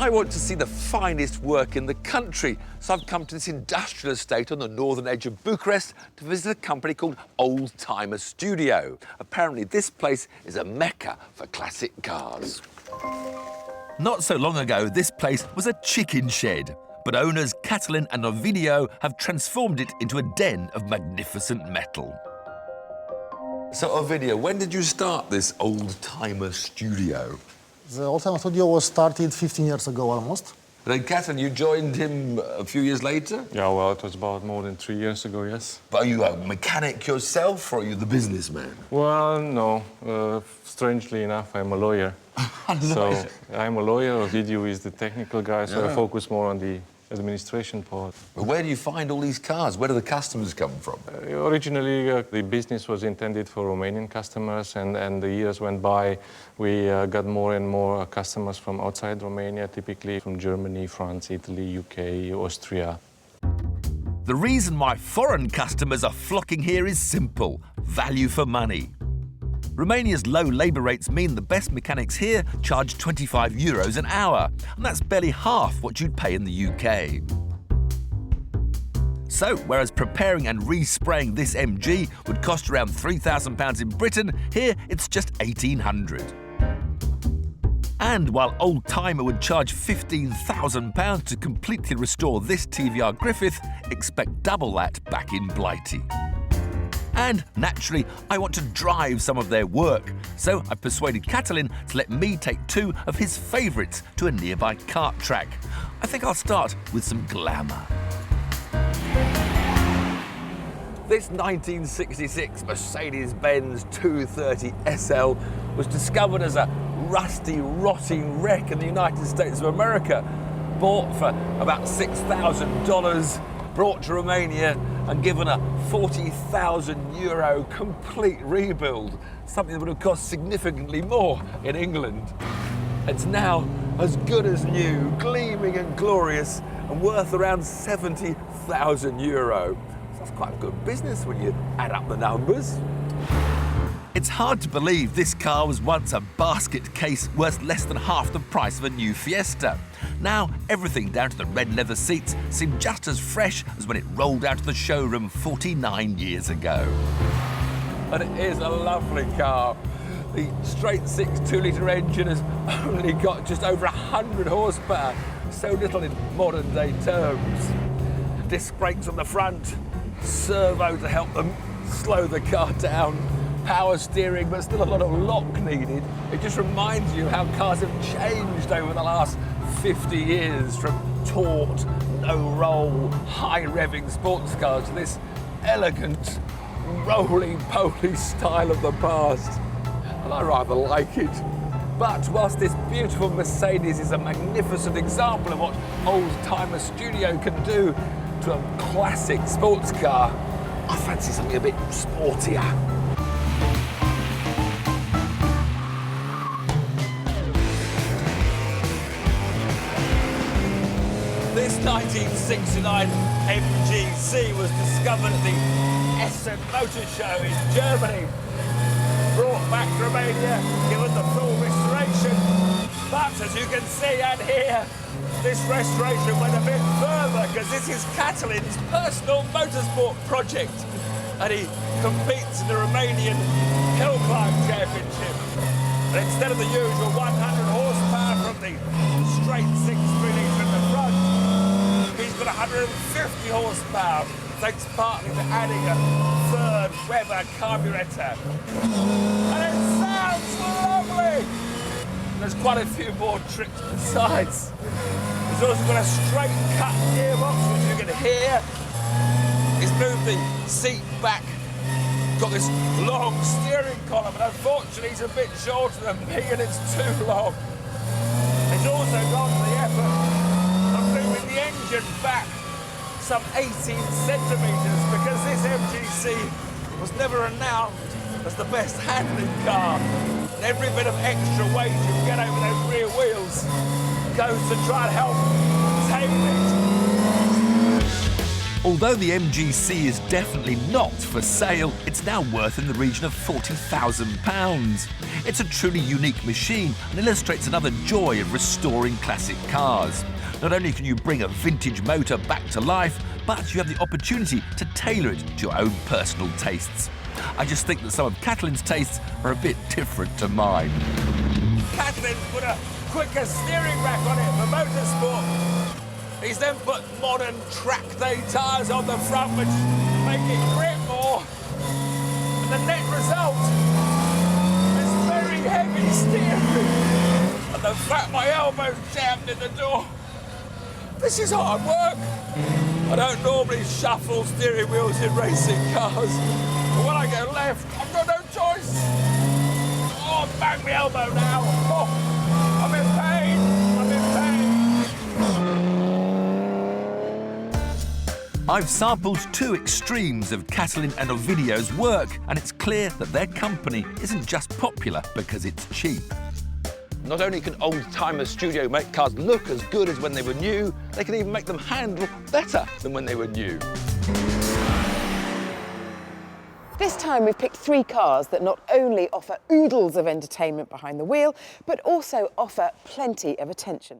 I want to see the finest work in the country, so I've come to this industrial estate on the northern edge of Bucharest to visit a company called Oldtimer Studio. Apparently this place is a mecca for classic cars. Not so long ago, this place was a chicken shed, but owners Catalin and Ovidio have transformed it into a den of magnificent metal. So, Ovidio, when did you start this Oldtimer Studio? The Oldtimer Studio was started 15 years ago almost. Then, Catalin, you joined him a few years later? Yeah, well, it was about more than 3 years ago, yes. But are you a mechanic yourself, or are you the businessman? Well, no. Strangely enough, I'm a lawyer. So I'm a lawyer. Ovidio is the technical guy, so I focus more on the administration part. But where do you find all these cars? Where do the customers come from? Originally, the business was intended for Romanian customers, and the years went by. We got more and more customers from outside Romania, typically from Germany, France, Italy, UK, Austria. The reason why foreign customers are flocking here is simple: value for money. Romania's low labour rates mean the best mechanics here charge €25 an hour, and that's barely half what you'd pay in the UK. So, whereas preparing and respraying this MG would cost around £3,000 in Britain, here it's just £1,800. And while Oldtimer would charge £15,000 to completely restore this TVR Griffith, expect double that back in Blighty. And, naturally, I want to drive some of their work, so I persuaded Catalin to let me take two of his favourites to a nearby kart track. I think I'll start with some glamour. This 1966 Mercedes Benz 230 SL was discovered as a rusty, rotting wreck in the United States of America. Bought for about $6,000, brought to Romania and given a €40,000 complete rebuild, something that would have cost significantly more in England. It's now as good as new, gleaming and glorious, and worth around €70,000. That's quite a good business when you add up the numbers. It's hard to believe this car was once a basket case worth less than half the price of a new Fiesta. Now, everything down to the red leather seats seem just as fresh as when it rolled out of the showroom 49 years ago. And it is a lovely car. The straight-six 2-litre engine has only got just over 100 horsepower, so little in modern-day terms. Disc brakes on the front, servo to help them slow the car down, power steering, but still a lot of lock needed. It just reminds you how cars have changed over the last 50 years, from taut, no-roll, high-revving sports cars to this elegant, roly-poly style of the past. And I rather like it. But whilst this beautiful Mercedes is a magnificent example of what Oldtimer Studio can do to a classic sports car, I fancy something a bit sportier. This 1969 MGC was discovered at the Essen Motor Show in Germany. Brought back to Romania, given the full restoration. But as you can see and hear, this restoration went a bit further, because this is Catalin's personal motorsport project, and he competes in the Romanian Hill Climb Championship. And instead of the usual 100 horsepower from the straight-six 3-litre in the front, he's got 150 horsepower, thanks partly to adding a third Weber carburettor. And it sounds lovely! There's quite a few more tricks besides. He's also got a straight cut gearbox, which you can hear. He's moved the seat back, got this long steering column, and unfortunately he's a bit shorter than me and it's too long. He's also gone to the effort of moving the engine back some 18 centimetres, because this MGC was never renowned as the best handling car. And every bit of extra weight you can get over those rear wheels goes to try and help tame it. Although the MGC is definitely not for sale, it's now worth in the region of £40,000. It's a truly unique machine and illustrates another joy of restoring classic cars. Not only can you bring a vintage motor back to life, but you have the opportunity to tailor it to your own personal tastes. I just think that some of Catalin's tastes are a bit different to mine. Catalin's put a quicker steering rack on it for motorsport. He's then put modern track day tyres on the front, which make it grip more. And the net result is very heavy steering. And the fact my elbow's jammed in the door. This is hard work. I don't normally shuffle steering wheels in racing cars. But when I go left, I've got no choice. Oh, bang my elbow now. Oh, I'm in pain. I'm in pain. I've sampled two extremes of Catalin and Ovidio's work, and it's clear that their company isn't just popular because it's cheap. Not only can Oldtimer Studio make cars look as good as when they were new, they can even make them handle better than when they were new. This time we've picked 3 cars that not only offer oodles of entertainment behind the wheel, but also offer plenty of attention.